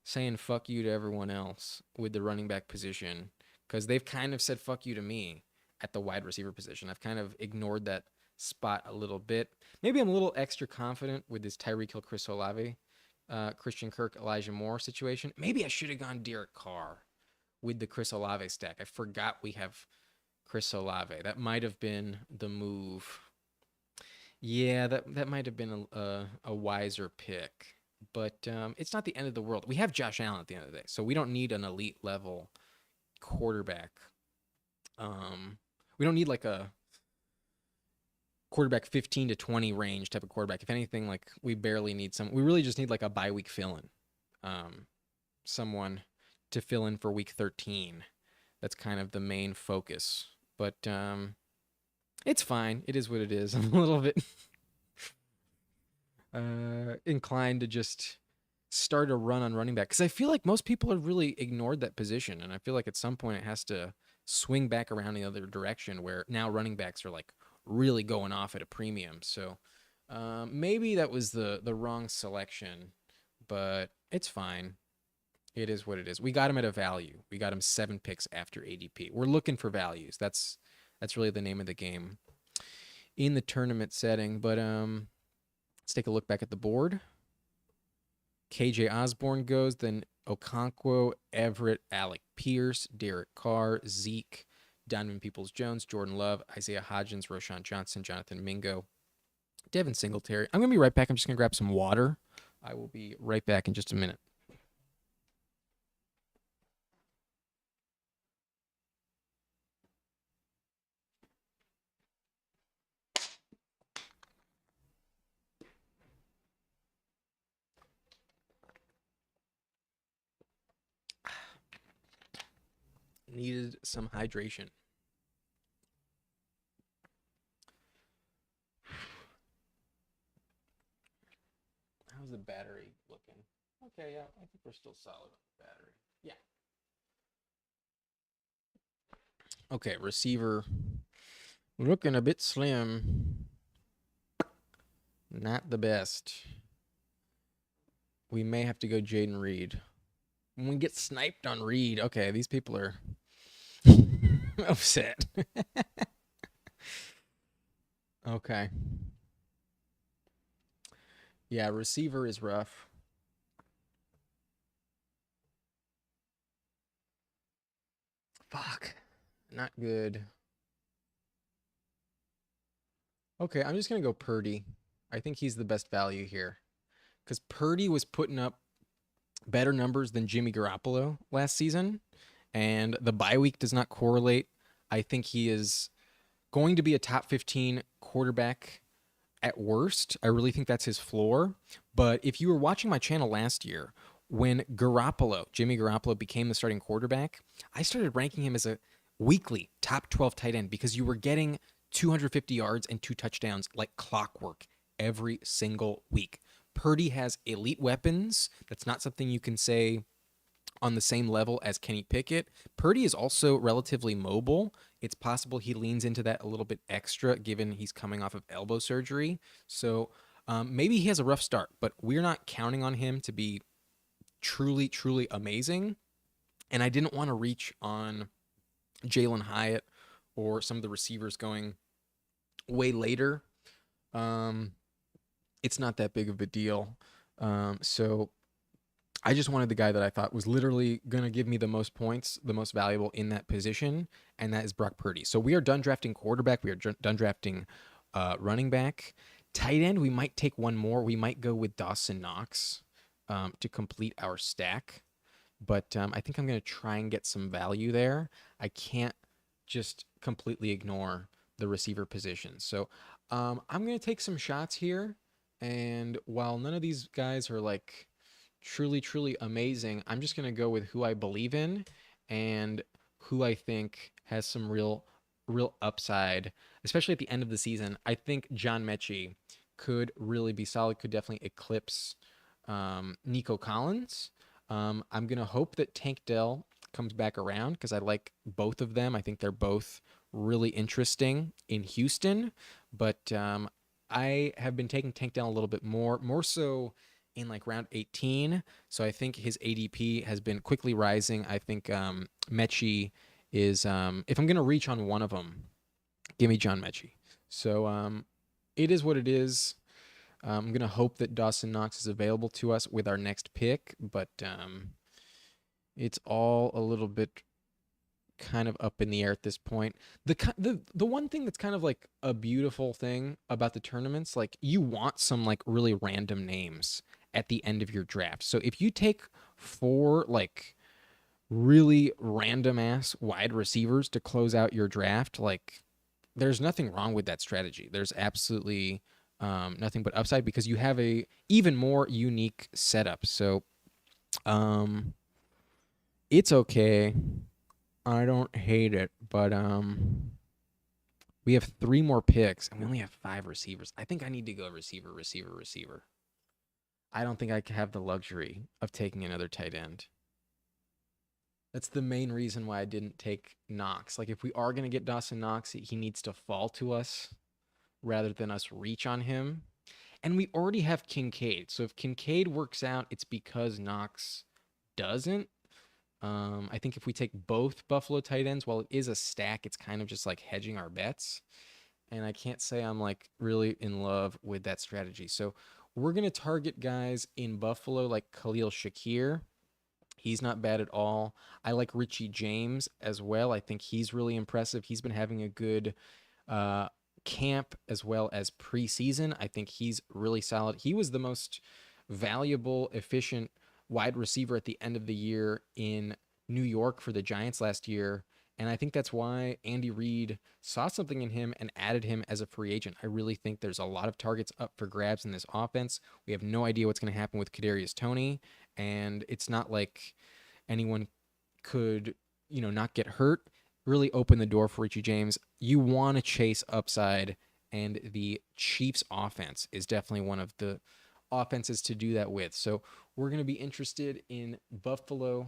saying fuck you to everyone else with the running back position, because they've kind of said fuck you to me at the wide receiver position. I've kind of ignored that spot a little bit. Maybe I'm a little extra confident with this Tyreek Hill, Chris Olave, Christian Kirk, Elijah Moore situation. Maybe I should have gone Derek Carr with the Chris Olave stack. I forgot we have Chris Olave. That might have been the move. Yeah, that might have been a wiser pick. But it's not the end of the world. We have Josh Allen at the end of the day, so we don't need an elite level quarterback. We don't need like a quarterback 15 to 20 range type of quarterback. If anything, like we barely need some. We really just need like a bye week fill in, someone to fill in for week 13. That's kind of the main focus. But it's fine. It is what it is. I'm a little bit inclined to just start a run on running back because I feel like most people have really ignored that position, and I feel like at some point it has to swing back around the other direction where now running backs are like really going off at a premium. So maybe that was the wrong selection, but it's fine. It is what it is. We got him at a value. We got him 7 picks after ADP. We're looking for values. That's really the name of the game in the tournament setting. But let's take a look back at the board. KJ Osborne goes, then Okonkwo, Everett, Alec Pierce, Derek Carr, Zeke, Donovan Peoples-Jones, Jordan Love, Isaiah Hodgins, Roschon Johnson, Jonathan Mingo, Devin Singletary. I'm going to be right back. I'm just going to grab some water. I will be right back in just a minute. Needed some hydration. How's the battery looking? Okay, yeah, I think we're still solid on the battery. Yeah. Okay, receiver looking a bit slim. Not the best. We may have to go Jaden Reed. When we get sniped on Reed, okay, these people are upset. Okay. Yeah, receiver is rough. Fuck. Not good. Okay, I'm just going to go Purdy. I think he's the best value here. Because Purdy was putting up better numbers than Jimmy Garoppolo last season. And the bye week does not correlate. I think he is going to be a top 15 quarterback at worst. I really think that's his floor. But if you were watching my channel last year, when Jimmy Garoppolo became the starting quarterback, I started ranking him as a weekly top 12 tight end because you were getting 250 yards and 2 touchdowns like clockwork every single week. Purdy has elite weapons. That's not something you can say on the same level as Kenny Pickett. Purdy is also relatively mobile. It's possible he leans into that a little bit extra given he's coming off of elbow surgery. So maybe he has a rough start, but we're not counting on him to be truly, truly amazing. And I didn't want to reach on Jalen Hyatt or some of the receivers going way later. It's not that big of a deal. So I just wanted the guy that I thought was literally going to give me the most points, the most valuable in that position, and that is Brock Purdy. So we are done drafting quarterback. We are done drafting running back. Tight end, we might take one more. We might go with Dawson Knox to complete our stack. But I think I'm going to try and get some value there. I can't just completely ignore the receiver position. So I'm going to take some shots here. And while none of these guys are like truly, truly amazing, I'm just going to go with who I believe in and who I think has some real upside, especially at the end of the season. I think John Mechie could really be solid, could definitely eclipse Nico Collins. I'm going to hope that Tank Dell comes back around because I like both of them. I think they're both really interesting in Houston, but I have been taking Tank Dell a little bit more so in like round 18. So I think his ADP has been quickly rising. I think Mechie is, if I'm going to reach on one of them, give me John Mechie. So it is what it is. I'm going to hope that Dawson Knox is available to us with our next pick, but it's all a little bit kind of up in the air at this point. The one thing that's kind of like a beautiful thing about the tournaments, like you want some like really random names at the end of your draft. So if you take 4 like really random ass wide receivers to close out your draft, like there's nothing wrong with that strategy. There's absolutely nothing but upside because you have a even more unique setup. So um, it's okay. I don't hate it, but we have 3 more picks and we only have 5 receivers. I think I need to go receiver, receiver, receiver. I don't think I can have the luxury of taking another tight end. That's the main reason why I didn't take Knox. Like, if we are going to get Dawson Knox, he needs to fall to us rather than us reach on him. And we already have Kincaid. So if Kincaid works out, it's because Knox doesn't. I think if we take both Buffalo tight ends, while it is a stack, it's kind of just like hedging our bets. And I can't say I'm like really in love with that strategy. So we're going to target guys in Buffalo like Khalil Shakir. He's not bad at all. I like Richie James as well. I think he's really impressive. He's been having a good uh, camp as well as preseason. I think he's really solid. He was the most valuable, efficient wide receiver at the end of the year in New York for the Giants last year. And I think that's why Andy Reid saw something in him and added him as a free agent. I really think there's a lot of targets up for grabs in this offense. We have no idea what's going to happen with Kadarius Toney, and it's not like anyone could, not get hurt. Really open the door for Richie James. You want to chase upside, and the Chiefs offense is definitely one of the offenses to do that with. So we're going to be interested in Buffalo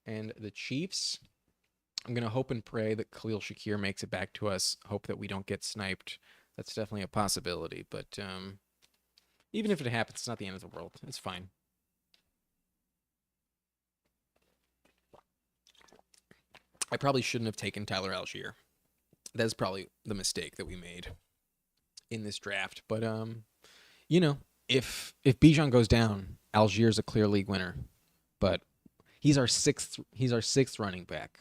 and the Chiefs. I'm going to hope and pray that Khalil Shakir makes it back to us. Hope that we don't get sniped. That's definitely a possibility. But even if it happens, it's not the end of the world. It's fine. I probably shouldn't have taken Tyler Algier. That's probably the mistake that we made in this draft. But if Bijan goes down, Algier's a clear league winner. But he's our sixth running back.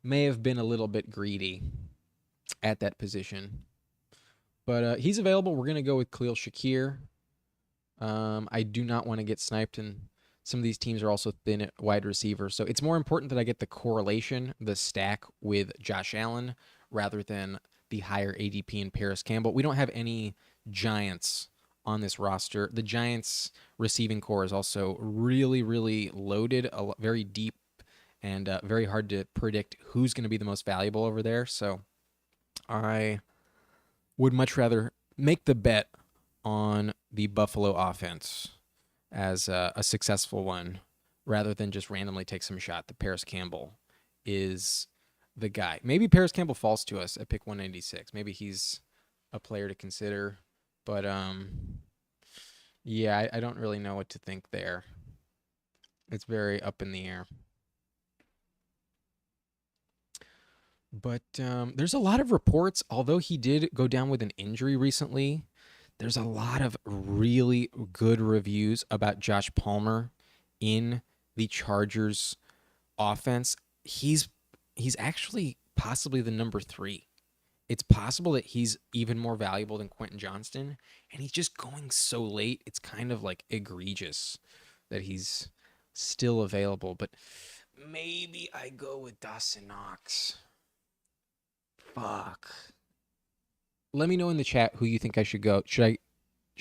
May have been a little bit greedy at that position. But he's available. We're going to go with Khalil Shakir. I do not want to get sniped, and some of these teams are also thin at wide receiver. So it's more important that I get the correlation, the stack with Josh Allen, rather than the higher ADP in Paris Campbell. We don't have any Giants on this roster. The Giants receiving core is also really, really loaded, very deep, and very hard to predict who's going to be the most valuable over there. So I would much rather make the bet on the Buffalo offense as a successful one rather than just randomly take some shot that Paris Campbell is the guy. Maybe Paris Campbell falls to us at pick 196. Maybe he's a player to consider. But yeah, I don't really know what to think there. It's very up in the air. But there's a lot of reports, although he did go down with an injury recently, there's a lot of really good reviews about Josh Palmer in the Chargers offense. He's actually possibly the number 3. It's possible that he's even more valuable than Quentin Johnston, and he's just going so late. It's kind of like egregious that he's still available, but maybe I go with Dawson Knox. Fuck. Let me know in the chat who you think I should go. Should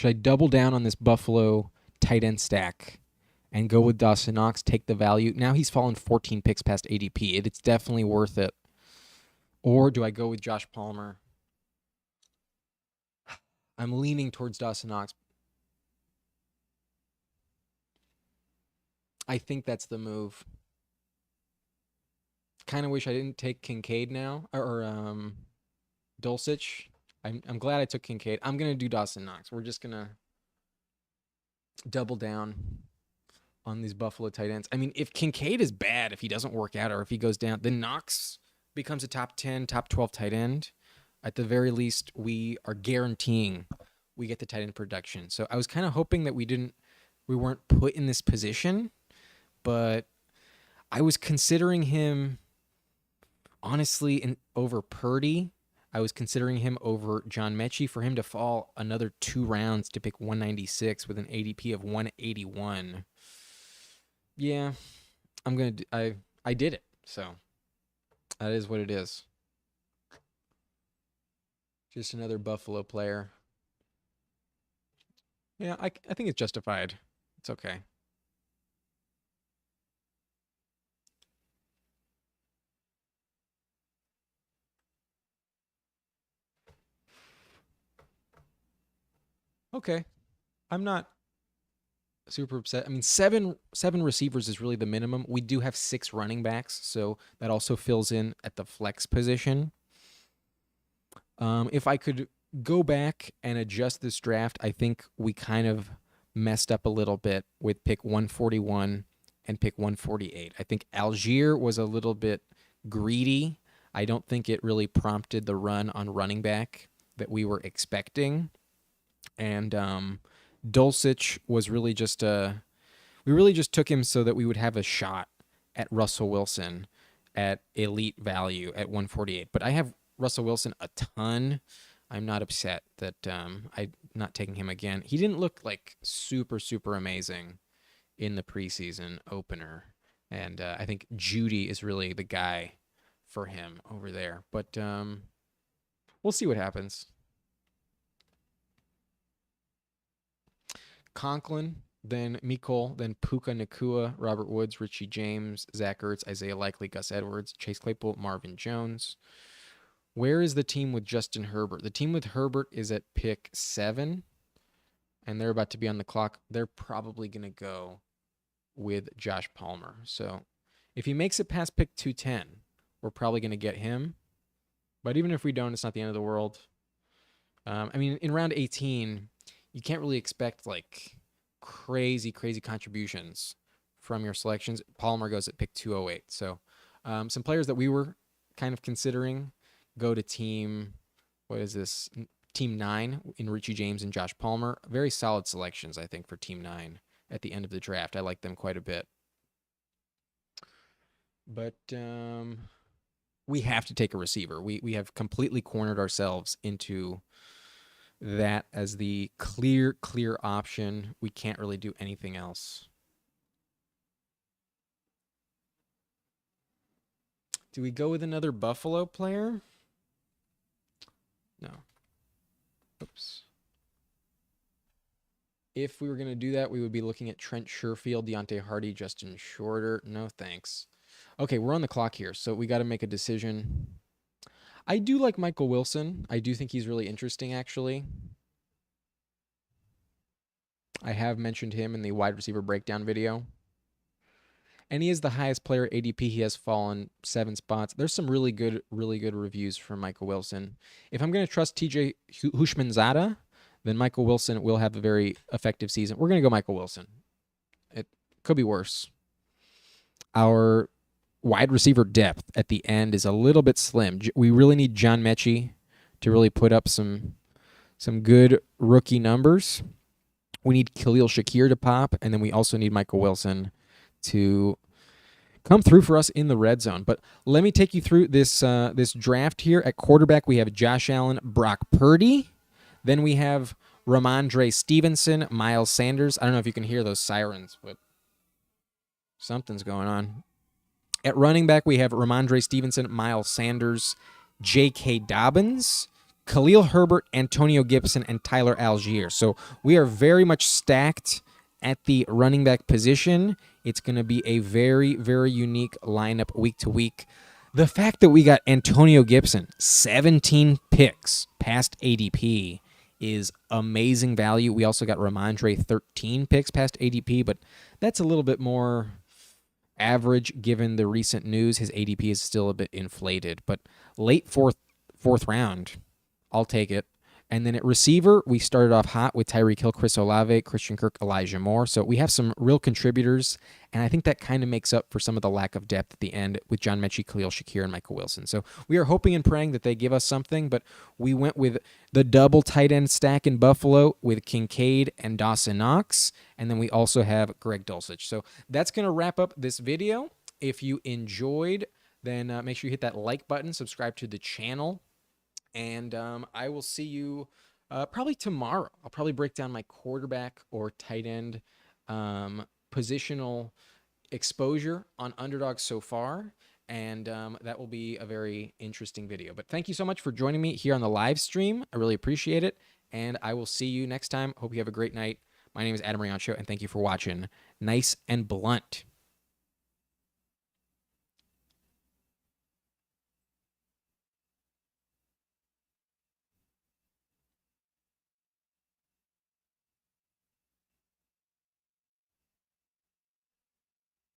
I double down on this Buffalo tight end stack and go with Dawson Knox, take the value? Now he's fallen 14 picks past ADP. It's definitely worth it. Or do I go with Josh Palmer? I'm leaning towards Dawson Knox. I think that's the move. Kind of wish I didn't take Kincaid now, or Dulcich. I'm glad I took Kincaid. I'm going to do Dawson Knox. We're just going to double down on these Buffalo tight ends. I mean, if Kincaid is bad, if he doesn't work out or if he goes down, then Knox becomes a top 10, top 12 tight end. At the very least, we are guaranteeing we get the tight end production. So I was kind of hoping that we weren't put in this position, but I was considering him honestly over Purdy. I was considering him over John Mechie for him to fall another 2 rounds to pick 196 with an ADP of 181. Yeah, I did it. So that is what it is. Just another Buffalo player. Yeah, I think it's justified. It's okay. Okay. I'm not super upset. I mean, seven receivers is really the minimum. We do have 6 running backs, so that also fills in at the flex position. If I could go back and adjust this draft, I think we kind of messed up a little bit with pick 141 and pick 148. I think Algier was a little bit greedy. I don't think it really prompted the run on running back that we were expecting. And Dulcich was really just we really just took him so that we would have a shot at Russell Wilson at elite value at 148. But I have Russell Wilson a ton. I'm not upset that I'm not taking him again. He didn't look like super amazing in the preseason opener, and I think Judy is really the guy for him over there. But we'll see what happens. Conklin, then Mecole, then Puka Nacua, Robert Woods, Richie James, Zach Ertz, Isaiah Likely, Gus Edwards, Chase Claypool, Marvin Jones. Where is the team with Justin Herbert? The team with Herbert is at pick 7, and they're about to be on the clock. They're probably going to go with Josh Palmer. So if he makes it past pick 210, we're probably going to get him. But even if we don't, it's not the end of the world. I mean, in round 18, you can't really expect like crazy contributions from your selections. Palmer goes at pick 208. So some players that we were kind of considering go to team, what is this? Team 9 in Richie James and Josh Palmer. Very solid selections, I think, for team 9 at the end of the draft. I like them quite a bit. But we have to take a receiver. We have completely cornered ourselves into that as the clear option. We can't really do anything else. Do we go with another Buffalo player? No. Oops. If we were going to do that, we would be looking at Trent Sherfield, Deontay Hardy, Justin Shorter. No, thanks. Okay, we're on the clock here, so we got to make a decision. I do like Michael Wilson. I do think he's really interesting, actually. I have mentioned him in the wide receiver breakdown video. And he is the highest player ADP. He has fallen 7 spots. There's some really good reviews from Michael Wilson. If I'm going to trust TJ Houshmandzadeh, then Michael Wilson will have a very effective season. We're going to go Michael Wilson. It could be worse. Our wide receiver depth at the end is a little bit slim. We really need John Mechie to really put up some good rookie numbers. We need Khalil Shakir to pop, and then we also need Michael Wilson to come through for us in the red zone. But let me take you through this this draft here. At quarterback, we have Josh Allen, Brock Purdy. Then we have Ramondre Stevenson, Miles Sanders. I don't know if you can hear those sirens, but something's going on. At running back, we have Ramondre Stevenson, Miles Sanders, J.K. Dobbins, Khalil Herbert, Antonio Gibson, and Tyler Algier. So we are very much stacked at the running back position. It's going to be a very unique lineup week to week. The fact that we got Antonio Gibson, 17 picks past ADP, is amazing value. We also got Ramondre, 13 picks past ADP, but that's a little bit more average given the recent news. His ADP is still a bit inflated, but late fourth round, I'll take it. And then at receiver, we started off hot with Tyreek Hill, Chris Olave, Christian Kirk, Elijah Moore. So we have some real contributors, and I think that kind of makes up for some of the lack of depth at the end with John Mechie, Khalil Shakir, and Michael Wilson. So we are hoping and praying that they give us something, but we went with the double tight end stack in Buffalo with Kincaid and Dawson Knox, and then we also have Greg Dulcich. So that's going to wrap up this video. If you enjoyed, then make sure you hit that like button, subscribe to the channel, and I will see you probably tomorrow. I'll probably break down my quarterback or tight end positional exposure on underdogs so far. and that will be a very interesting video. But thank you so much for joining me here on the live stream. I really appreciate it, and I will see you next time. Hope you have a great night. My name is Adam Riancho, and thank you for watching Nice and Blunt.